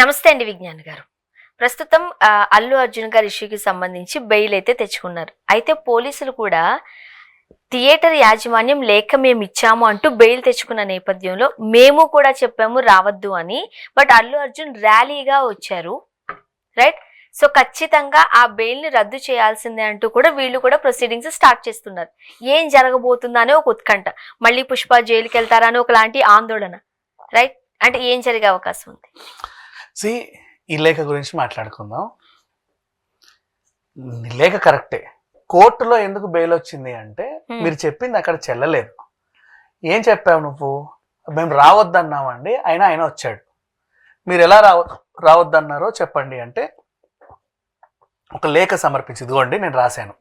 నమస్తే అండి విజ్ఞాన్ గారు. ప్రస్తుతం అల్లు అర్జున్ గారి ఇష్యూకి సంబంధించి బెయిల్ అయితే తెచ్చుకున్నారు. అయితే పోలీసులు కూడా థియేటర్ యాజమాన్యం లేక మేము ఇచ్చాము అంటూ బెయిల్ తెచ్చుకున్న నేపథ్యంలో మేము కూడా చెప్పాము రావద్దు అని. బట్ అల్లు అర్జున్ ర్యాలీగా వచ్చారు, రైట్? సో ఖచ్చితంగా ఆ బెయిల్ ని రద్దు చేయాల్సిందే అంటూ కూడా వీళ్ళు కూడా ప్రొసీడింగ్స్ స్టార్ట్ చేస్తున్నారు. ఏం జరగబోతుందా అనే ఒక ఉత్కంఠ, మళ్ళీ పుష్ప జైలుకి వెళ్తారా అని ఒకలాంటి ఆందోళన, రైట్? అంటే ఏం జరిగే అవకాశం ఉంది? ఈ లేఖ గురించి మాట్లాడుకుందాం. లేఖ కరెక్టే. కోర్టులో ఎందుకు బెయిల్ వచ్చింది అంటే మీరు చెప్పింది అక్కడ చెల్లలేదు. ఏం చెప్పావు నువ్వు? మేము రావద్దన్నామండి, అయినా ఆయన వచ్చాడు. మీరు ఎలా రావద్దన్నారో చెప్పండి అంటే ఒక లేఖ సమర్పించి, ఇదిగోండి నేను రాశాను,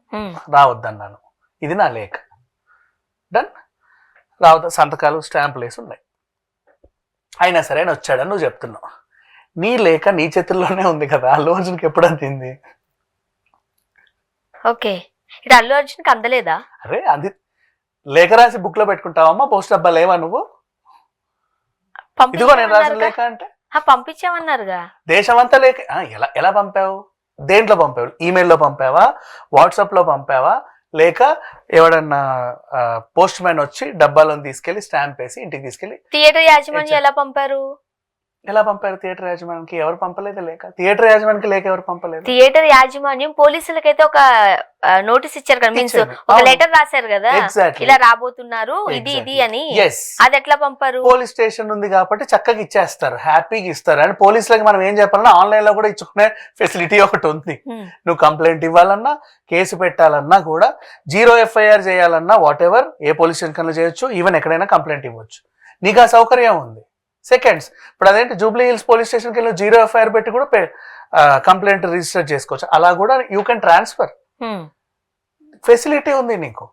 రావద్దన్నాను, ఇది నా లేఖ, డన్, సంతకాలు స్టాంపులు వేసి ఉన్నాయి, అయినా సరే ఆయన వచ్చాడని నువ్వు చెప్తున్నావు. నీ లేఖ నీ చేతుల్లోనే ఉంది కదా, అల్లు అర్జున్కి ఎప్పుడు అందింది? ఓకే, ఇది అల్లు అర్జున్కి అందలేదా? అరే అది లేఖ రాసి బుక్ లో పెట్టుకుంటావమ్మా, పోస్ట్ డబ్బా లేవా నువ్వు? ఇదిగో నేను రాసిన లేఖ అంటే పంపించామన్నారుగా. దేశమంతా లేఖ ఎలా ఎలా పంపావు? దేంట్లో పంపావు? ఈమెయిల్లో పంపావా, వాట్సాప్ లో పంపావా, లేక ఎవడన్నా పోస్ట్ మ్యాన్ వచ్చి డబ్బాలో తీసుకెళ్లి స్టాంప్ వేసి ఇంటికి తీసుకెళ్లి? థియేటర్ యాజమాన్యం ఎలా పంపారు? థియేటర్ యాజమాన్యానికి ఎవరు పంపలేదు లేక. థియేటర్ యాజమాన్యానికి లేక ఎవరు పంపలేదు. థియేటర్ యాజమాన్యం పోలీసులకైతే ఒక నోటీస్ ఇచ్చారు కదా, మీన్స్ ఒక లెటర్ రాశారు కదా, ఇలా రాబోతున్నారు ఇది ఇది అని. అది ఎట్లా పంపారు? పోలీస్ స్టేషన్ ఉంది కాబట్టి చక్కగా ఇచ్చేస్తారు, హ్యాపీగా ఇస్తారు. అండ్ పోలీసులకి మనం ఏం చెప్పాలన్నా ఆన్లైన్ లో కూడా ఇచ్చుకునే ఫెసిలిటీ ఒకటి ఉంది. నువ్వు కంప్లైంట్ ఇవ్వాలన్నా, కేసు పెట్టాలన్నా కూడా, 0 FIR చేయాలన్నా, what ever A police station కన్నా చేయొచ్చు, ఈవెన్ ఎక్కడైనా కంప్లైంట్ ఇవ్వచ్చు. నీకు ఆ సౌకర్యం ఉంది. సెకండ్స్. ఇప్పుడు అదేంటి, జూబ్లీ హిల్స్ పోలీస్ స్టేషన్కి వెళ్ళి 0 FIR పెట్టి కూడా కంప్లైంట్ రిజిస్టర్ చేసుకోవచ్చు. అలా కూడా యూ కెన్ ట్రాన్స్ఫర్, ఫెసిలిటీ ఉంది నీకు.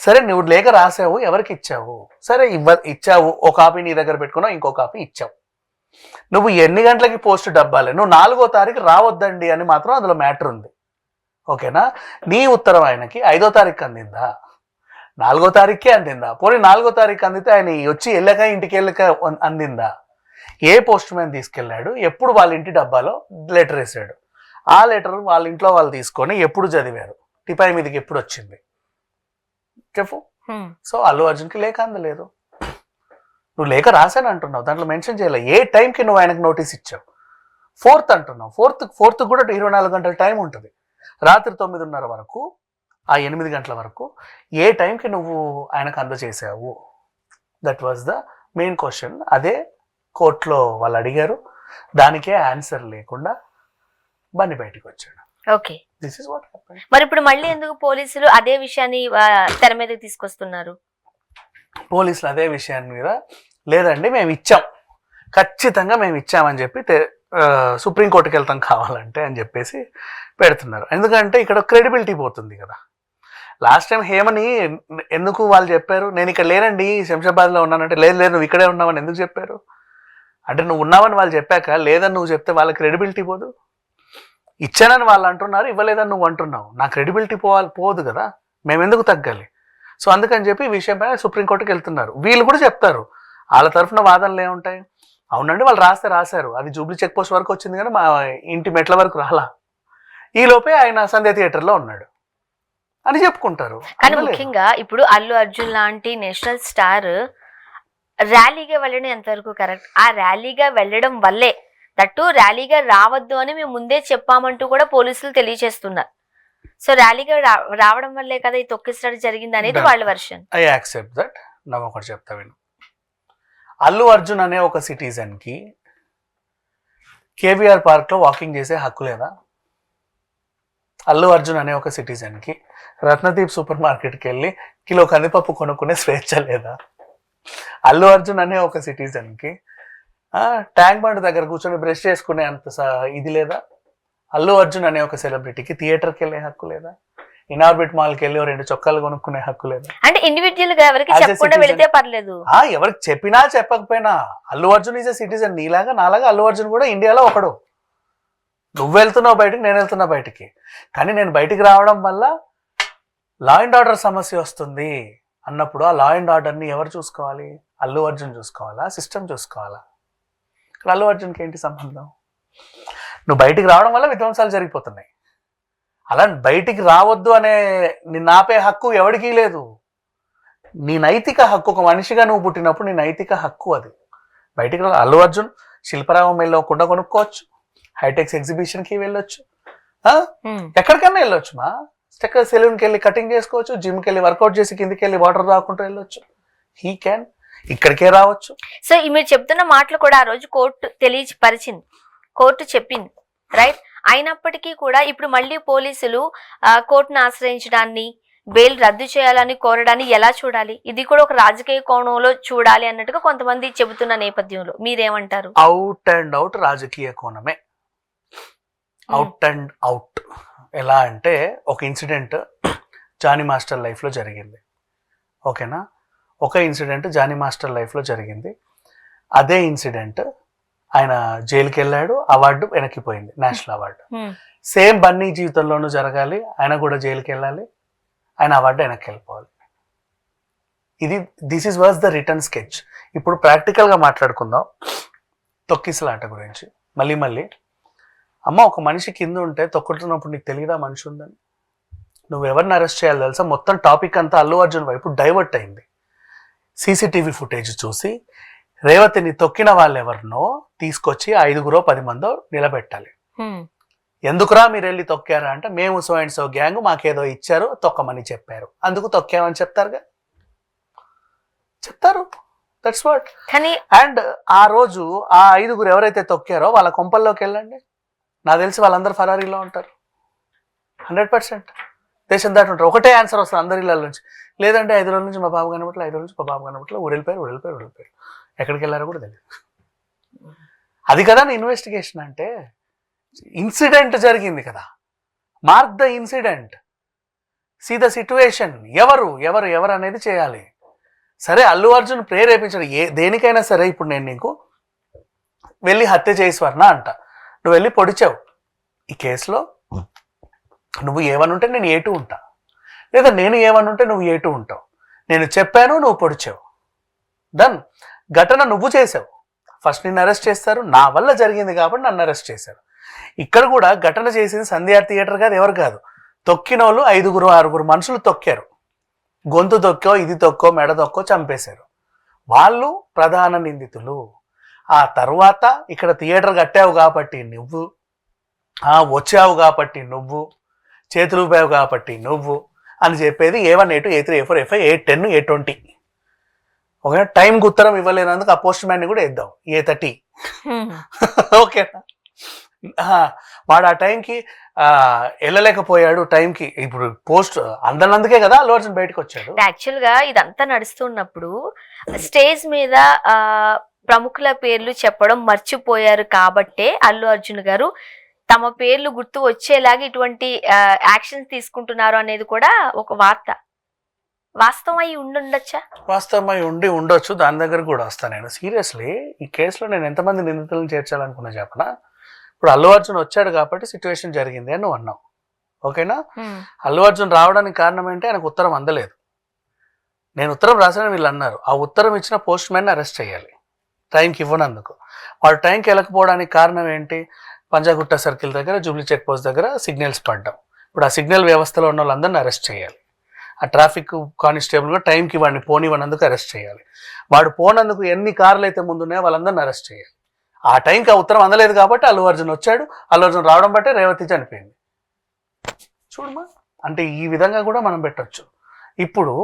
సరే, నువ్వు లేఖ రాసావు, ఎవరికి ఇచ్చావు? సరే ఇచ్చావు, ఒక కాపీ నీ దగ్గర పెట్టుకున్నావు, ఇంకో కాపీ ఇచ్చావు. నువ్వు ఎన్ని గంటలకి పోస్ట్ డబ్బాలే, నువ్వు 4వ తారీఖు రావద్దండి అని మాత్రం అందులో మ్యాటర్ ఉంది. ఓకేనా? నీ ఉత్తరం ఆయనకి 5వ తారీఖు అందిందా? 4వ తారీఖే అందిందా? పోనీ 4వ తారీఖు అందితే ఆయన వచ్చి వెళ్ళక ఇంటికి వెళ్ళక అందిందా? ఏ పోస్ట్ మ్యాన్ తీసుకెళ్ళాడు, ఎప్పుడు వాళ్ళ ఇంటి డబ్బాలో లెటర్ వేసాడు, ఆ లెటర్ వాళ్ళ ఇంట్లో వాళ్ళు తీసుకొని ఎప్పుడు చదివారు, టిపాయి మీదకి ఎప్పుడు వచ్చింది చెప్పు. సో అల్లు అర్జున్కి లేఖ అందలేదు. నువ్వు లేఖ రాశాను అంటున్నావు, దాంట్లో మెన్షన్ చేయాలి ఏ టైంకి నువ్వు ఆయనకు నోటీస్ ఇచ్చావు. 4th అంటున్నావు, 4th కూడా 24 గంటల టైం ఉంటుంది. రాత్రి 9:30 వరకు, ఆ 8 గంటల వరకు ఏ టైంకి నువ్వు ఆయనకు అందజేసావు? That was the main question. అదే కోర్టులో వాళ్ళు అడిగారు, దానికే ఆన్సర్ లేకుండా బండి బయటకు వచ్చాడు. Okay, this is what happened. మరి ఇప్పుడు మళ్ళీ ఎందుకు పోలీసులు అదే విషయాన్ని తెర మీదకి తీసుకొస్తున్నారు? పోలీసులు అదే విషయాన్ని మీద లేదండి మేము ఇచ్చాం, ఖచ్చితంగా మేము ఇచ్చామని చెప్పి సుప్రీంకోర్టుకి వెళ్తాం కావాలంటే అని చెప్పేసి పెడుతున్నారు. ఎందుకంటే ఇక్కడ క్రెడిబిలిటీ పోతుంది కదా. లాస్ట్ టైం హేమని ఎందుకు వాళ్ళు చెప్పారు, నేను ఇక్కడ లేనండి శంషాబాద్లో ఉన్నానంటే, లేదు లేదు నువ్వు ఇక్కడే ఉన్నావని ఎందుకు చెప్పారు అంటే, నువ్వు ఉన్నావని వాళ్ళు చెప్పాక లేదని నువ్వు చెప్తే వాళ్ళ క్రెడిబిలిటీ పోదు. ఇచ్చానని వాళ్ళు అంటున్నారు, ఇవ్వలేదని నువ్వు అంటున్నావు, నా క్రెడిబిలిటీ పోదు కదా, మేము ఎందుకు తగ్గాలి? సో అందుకని చెప్పి ఈ విషయం పైన సుప్రీంకోర్టుకి వెళ్తున్నారు. వీళ్ళు కూడా చెప్తారు, వాళ్ళ తరఫున వాదనలు ఏముంటాయి, అవునండి వాళ్ళు రాశారు, అది జూబ్లీ చెక్ పోస్ట్ వరకు వచ్చింది కానీ మా ఇంటి మెట్ల వరకు రాలా, ఈ లోపే ఆయన సంధ్య థియేటర్లో ఉన్నాడు అని చెప్పుకుంటారు. కానీ ముఖ్యంగా ఇప్పుడు అల్లు అర్జున్ లాంటి నేషనల్ స్టార్ ర్యాలీగా వెళ్ళడం ఎంతవరకు కరెక్ట్? ఆ ర్యాలీగా వెళ్ళడం వల్లే, దట్టు ర్యాలీగా రావద్దు అని మేము ముందే చెప్పామంటూ కూడా పోలీసులు తెలియజేస్తున్నారు. సో ర్యాలీగా రావడం వల్లే కదా ఈ తొక్కిసలాట జరిగింది అనేది వాళ్ళ వర్షన్. I accept that. నవ్వు ఒకటి చెప్తా విను. అల్లు అర్జున్ అనే ఒక సిటిజన్ కి కేవీఆర్ పార్క్ లో వాకింగ్ చేసే హక్కు లేదా? అల్లు అర్జున్ అనే ఒక సిటిజన్ కి రత్నదీప్ సూపర్ మార్కెట్కి వెళ్ళి కిలో కందిపప్పు కొనుక్కునే స్వేచ్ఛ లేదా? అల్లు అర్జున్ అనే ఒక సిటిజన్ కి ట్యాంక్ బండ్ దగ్గర కూర్చొని బ్రష్ చేసుకునే అంత ఇది లేదా? అల్లు అర్జున్ అనే ఒక సెలబ్రిటీకి థియేటర్కి వెళ్ళే హక్కు లేదా? ఇనార్బిట్ మాల్కి వెళ్ళి 2 చొక్కాలు కొనుక్కునే హక్కు లేదా? అంటే ఇండివిజువల్ గా ఎవరికి చెప్పకుండా వెళితే పర్లేదు. ఎవరికి చెప్పినా చెప్పకపోయినా Allu Arjun is a citizen. నీలాగా నాలాగా అల్లు అర్జున్ కూడా ఇండియాలో ఒకడు. నువ్వు వెళ్తున్నావు బయటికి, నేను వెళ్తున్నా బయటికి, కానీ నేను బయటికి రావడం వల్ల లా అండ్ ఆర్డర్ సమస్య వస్తుంది అన్నప్పుడు ఆ లా అండ్ ఆర్డర్ని ఎవరు చూసుకోవాలి? అల్లు అర్జున్ చూసుకోవాలా, సిస్టమ్ చూసుకోవాలా? ఇక్కడ అల్లు అర్జున్కి ఏంటి సంబంధం? నువ్వు బయటికి రావడం వల్ల విధ్వంసాలు జరిగిపోతున్నాయి. అలా బయటికి రావద్దు అనే నిన్ను ఆపే హక్కు ఎవరికీ లేదు. నీ నైతిక హక్కు, ఒక మనిషిగా నువ్వు పుట్టినప్పుడు నీ నైతిక హక్కు అది. బయటికి అల్లు అర్జున్ శిల్పరామం వెళ్ళి కుండ కొనుక్కోవచ్చు, హైటెక్స్ ఎగ్జిబిషన్కి వెళ్ళొచ్చు, ఎక్కడికన్నా వెళ్ళొచ్చు. మా చక్కగా సెలూన్కి వెళ్ళి కటింగ్ చేసుకోవచ్చు, జిమ్కి వెళ్ళి వర్కౌట్ చేసి కిందికి వెళ్ళి వాటర్ తాగుకుంటూ వెళ్ళొచ్చు. హీ క్యాన్, ఇక్కడికే రావచ్చు. సో మీరు చెప్తున్న మాటలు కూడా ఆ రోజు కోర్టు తెలియపరిచింది, కోర్టు చెప్పింది, రైట్? అయినప్పటికీ కూడా ఇప్పుడు మళ్ళీ పోలీసులు కోర్టును ఆశ్రయించడాన్ని, బెయిల్ రద్దు చేయాలని కోరడాన్ని ఎలా చూడాలి? ఇది కూడా ఒక రాజకీయ కోణంలో చూడాలి అన్నట్టుగా కొంతమంది చెబుతున్న నేపథ్యంలో మీరేమంటారు? అవుట్ అండ్ అవుట్ రాజకీయ కోణమే, అవుట్ అండ్ అవుట్. ఎలా అంటే ఒక ఇన్సిడెంట్ జానీ మాస్టర్ లైఫ్లో జరిగింది, ఓకేనా? ఒక ఇన్సిడెంట్ జానీ మాస్టర్ లైఫ్లో జరిగింది. అదే ఇన్సిడెంట్ ఆయన జైలుకి వెళ్ళాడు, అవార్డు వెనక్కిపోయింది, నేషనల్ అవార్డు. సేమ్ బన్నీ జీవితంలోనూ జరగాలి, ఆయన కూడా జైలుకి వెళ్ళాలి, ఆయన అవార్డు వెనక్కి వెళ్ళిపోవాలి. This is was the return sketch. ఇప్పుడు ప్రాక్టికల్గా మాట్లాడుకుందాం తొక్కిసలాట గురించి. మళ్ళీ అమ్మ, ఒక మనిషి కింద ఉంటే తొక్కుతున్నప్పుడు నీకు తెలియదా మనిషి ఉందని? నువ్వు ఎవరిని అరెస్ట్ చేయాలి తెలుసా? మొత్తం టాపిక్ అంతా అల్లు అర్జున్ వైపు డైవర్ట్ అయింది. సీసీటీవీ ఫుటేజ్ చూసి రేవతిని తొక్కిన వాళ్ళు ఎవరినో తీసుకొచ్చి 5-10 మందో నిలబెట్టాలి. ఎందుకురా మీరు వెళ్ళి తొక్కారా అంటే, మేము సో అండ్ సో గ్యాంగ్ మాకేదో ఇచ్చారు, తొక్కమని చెప్పారు, అందుకు తొక్కామని చెప్తారుగా, చెప్తారు. That's what. అండ్ ఆ రోజు ఆ 5 ఎవరైతే తొక్కారో వాళ్ళ కొంపల్లోకి వెళ్ళండి, నాకు తెలిసి వాళ్ళందరూ ఫరారీలో ఉంటారు 100%. దేశం దాటి ఉంటారు. ఒకటే ఆన్సర్ వస్తుంది అందరి ఇళ్ళ నుంచి. లేదంటే 5 రోజుల నుంచి మా బాబు కనబట్ల, 5 రోజుల నుంచి మా బాబు కనబట్ల, ఊరెళ్ళిపోయారు. ఎక్కడికి వెళ్ళారో కూడా తెలియదు. అది కదా నా ఇన్వెస్టిగేషన్ అంటే. ఇన్సిడెంట్ జరిగింది కదా, mark the incident, see the situation. ఎవరు అనేది చేయాలి. సరే, అల్లు అర్జున్ ప్రేరేపించాడు దేనికైనా సరే. ఇప్పుడు నేను నీకు వెళ్ళి హత్య చేయి స్వర్ణ అంట, నువ్వు వెళ్ళి పొడిచావు. ఈ కేసులో నువ్వు A1 ఉంటే నేను A2 ఉంటా, లేదా నేను A1 ఉంటే నువ్వు A2 ఉంటావు. నేను చెప్పాను, నువ్వు పొడిచావు, డన్. ఘటన నువ్వు చేసావు, ఫస్ట్ నిన్ను అరెస్ట్ చేస్తారు. నా వల్ల జరిగింది కాబట్టి నన్ను అరెస్ట్ చేశారు. ఇక్కడ కూడా ఘటన చేసింది సంధ్యా థియేటర్ కాదు, ఎవరు కాదు. తొక్కిన వాళ్ళు 5-6 మనుషులు తొక్కారు. గొంతు తొక్కో, ఇది తొక్కో, మెడ తొక్కో చంపేశారు. వాళ్ళు ప్రధాన నిందితులు. ఆ తర్వాత ఇక్కడ థియేటర్ కట్టావు కాబట్టి నువ్వు, వచ్చావు కాబట్టి నువ్వు, చేతులు ఊపావు కాబట్టి నువ్వు అని చెప్పేది A1, A2, A3, A4, A5, A10, A20. Okay, టైంకి ఉత్తరం ఇవ్వలేనందుకు ఆ పోస్ట్ మ్యాన్ని కూడా వేద్దాం A30. ఓకేనా? వాడు ఆ టైంకి వెళ్ళలేకపోయాడు టైంకి. ఇప్పుడు పోస్ట్ అందనందుకే కదా అల్లు అర్జున్ బయటకు వచ్చాడు. యాక్చువల్ గా ఇదంతా నడుస్తున్నప్పుడు స్టేజ్ మీద ప్రముఖుల పేర్లు చెప్పడం మర్చిపోయారు కాబట్టే అల్లు అర్జున్ గారు తమ పేర్లు గుర్తు వచ్చేలాగా ఇటువంటి యాక్షన్స్ తీసుకుంటున్నారు అనేది కూడా ఒక వార్త. వాస్తవం అయి ఉండొచ్చా? వాస్తవం అయి ఉండొచ్చు. దాని దగ్గర కూడా వస్తాను నేను. సీరియస్లీ ఈ కేసులో నేను ఎంతమంది నిందితులను చేర్చాలనుకున్నా చెప్పనా? ఇప్పుడు అల్లు అర్జున్ వచ్చాడు కాబట్టి సిచ్యువేషన్ జరిగింది అని నువ్వు అన్నావు, ఓకేనా? అల్లు అర్జున్ రావడానికి కారణం ఏంటి? ఆయనకు ఉత్తరం అందలేదు. నేను ఉత్తరం రాసిన వీళ్ళు అన్నారు. ఆ ఉత్తరం ఇచ్చిన పోస్ట్ మ్యాన్ అరెస్ట్ చేయాలి టైంకి ఇవ్వనందుకు. వాడు టైంకి వెళ్ళకపోవడానికి కారణం ఏంటి? పంజాగుట్ట సర్కిల్ దగ్గర, జూబ్లీ చెక్ పోస్ట్ దగ్గర సిగ్నల్స్ పడ్డాం. ఇప్పుడు ఆ సిగ్నల్ వ్యవస్థలో ఉన్న వాళ్ళందరినీ అరెస్ట్ చేయాలి. ఆ ట్రాఫిక్ కానిస్టేబుల్ కూడా టైంకి వాడిని పోనివ్వనందుకు అరెస్ట్ చేయాలి. వాడు పోనందుకు ఎన్ని కార్లు అయితే ముందున్నాయో వాళ్ళందరినీ అరెస్ట్ చేయాలి. ఆ టైంకి ఆ ఉత్తరం అందలేదు కాబట్టి అల్లు అర్జున్ వచ్చాడు. అల్లు అర్జున్ రావడం బట్టే రేవతి చనిపోయింది. చూడమా, అంటే ఈ విధంగా కూడా మనం పెట్టచ్చు. ఇప్పుడు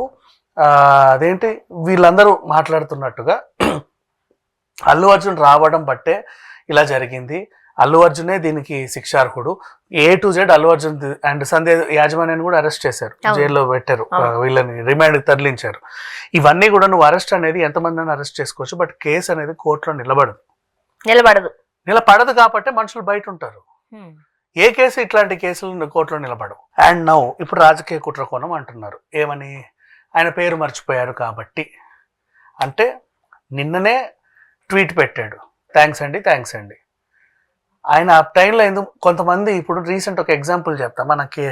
అదేంటి వీళ్ళందరూ మాట్లాడుతున్నట్టుగా అల్లు అర్జున్ రావడం బట్టే ఇలా జరిగింది, అల్లు అర్జునే దీనికి శిక్షార్హుడు, A to Z Allu Arjun and Sandhya యాజమాన్యాన్ని కూడా అరెస్ట్ చేశారు, జైల్లో పెట్టారు, వీళ్ళని రిమాండ్కి తరలించారు. ఇవన్నీ కూడా నువ్వు అరెస్ట్ అనేది ఎంతమందిని అరెస్ట్ చేసుకోవచ్చు, బట్ కేసు అనేది కోర్టులో నిలబడదు కాబట్టి మనుషులు బయట ఉంటారు. ఏ కేసు ఇట్లాంటి కేసులు కోర్టులో నిలబడవు. అండ్ నౌ ఇప్పుడు రాజకీయ కుట్ర కోణం అంటున్నారు. ఏమని? ఆయన పేరు మర్చిపోయారు కాబట్టి. అంటే నిన్ననే ట్వీట్ పెట్టాడు, థ్యాంక్స్ అండి. ఆయన ఆ టైంలో ఎందుకు కొంతమంది, ఇప్పుడు రీసెంట్ ఒక ఎగ్జాంపుల్ చెప్తా. మనకి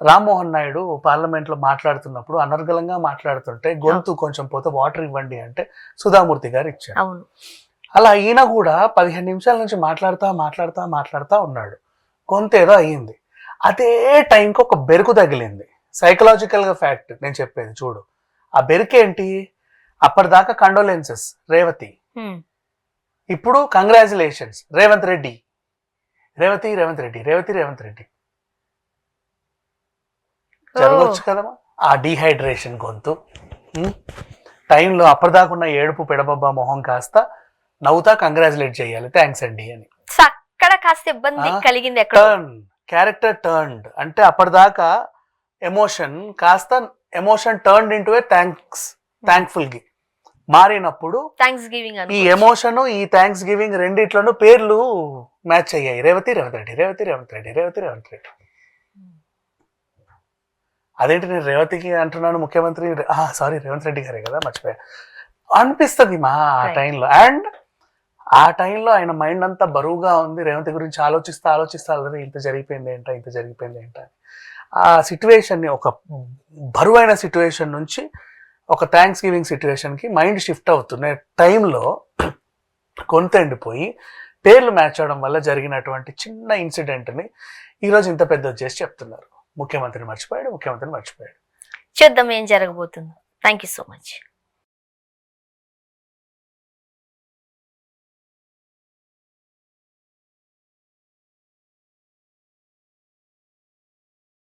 రామ్మోహన్ నాయుడు పార్లమెంట్లో మాట్లాడుతున్నప్పుడు అనర్గళంగా మాట్లాడుతుంటే గొంతు కొంచెం పోతే వాటర్ ఇవ్వండి అంటే సుధామూర్తి గారు ఇచ్చారు. అలా ఈయన కూడా 15 నిమిషాల నుంచి మాట్లాడుతా ఉన్నాడు. కొంత ఏదో అయ్యింది. అదే టైంకి ఒక బెరుకు తగిలింది. సైకలాజికల్ గా ఫ్యాక్ట్ నేను చెప్పేది చూడు. ఆ బెరుకు ఏంటి? అప్పటిదాకా కండోలెన్సెస్ రేవతి, ఇప్పుడు కంగ్రాచులేషన్స్ రేవంత్ రెడ్డి. రేవతి జరగవచ్చు కదమ్మా. ఆ డీహైడ్రేషన్ గొంతు టైంలో అప్పటిదాకా ఉన్న ఏడుపు పెడబబ్బా మొహం కాస్త నవ్వుతా కంగ్రాచులేట్ చేయాలి, థ్యాంక్స్ అండి అని. అక్కడ కాస్త ఇబ్బంది కలిగింది. క్యారెక్టర్ టర్న్డ్ అంటే అప్పటిదాకా ఎమోషన్ టర్న్డ్ ఇంటూ ఏ థ్యాంక్ఫుల్ గి మారినప్పుడు థ్యాంక్స్ గివింగ్ ఈ ఎమోషన్ ఈ థ్యాంక్స్ గివింగ్ రెండిట్లోనూ పేర్లు మ్యాచ్ అయ్యాయి. రేవతి రేవంత్ రెడ్డి. అదేంటి నేను రేవతికి అంటున్నాను, ముఖ్యమంత్రి సారీ రేవంత్ రెడ్డి గారే కదా, మర్చిపోయా అనిపిస్తుంది మా ఆ టైంలో. అండ్ ఆ టైంలో ఆయన మైండ్ అంతా బరువుగా ఉంది, రేవంత్ గురించి ఆలోచిస్తా ఇంత జరిగిపోయింది ఏంట. ఆ సిచ్యువేషన్ ని, ఒక బరువైన సిచ్యువేషన్ నుంచి ఒక థ్యాంక్స్ గివింగ్ సిచ్యువేషన్ కి మైండ్ షిఫ్ట్ అవుతున్న టైంలో కొంత ఎండిపోయి పేర్లు మ్యాచ్ అవడం వల్ల జరిగినటువంటి చిన్న ఇన్సిడెంట్ ని ఈరోజు ఇంత పెద్ద చేసి చెప్తున్నారు. ముఖ్యమంత్రిని మర్చిపోయాడు. చూద్దాం ఏం జరగబోతుందో. Thank you so much.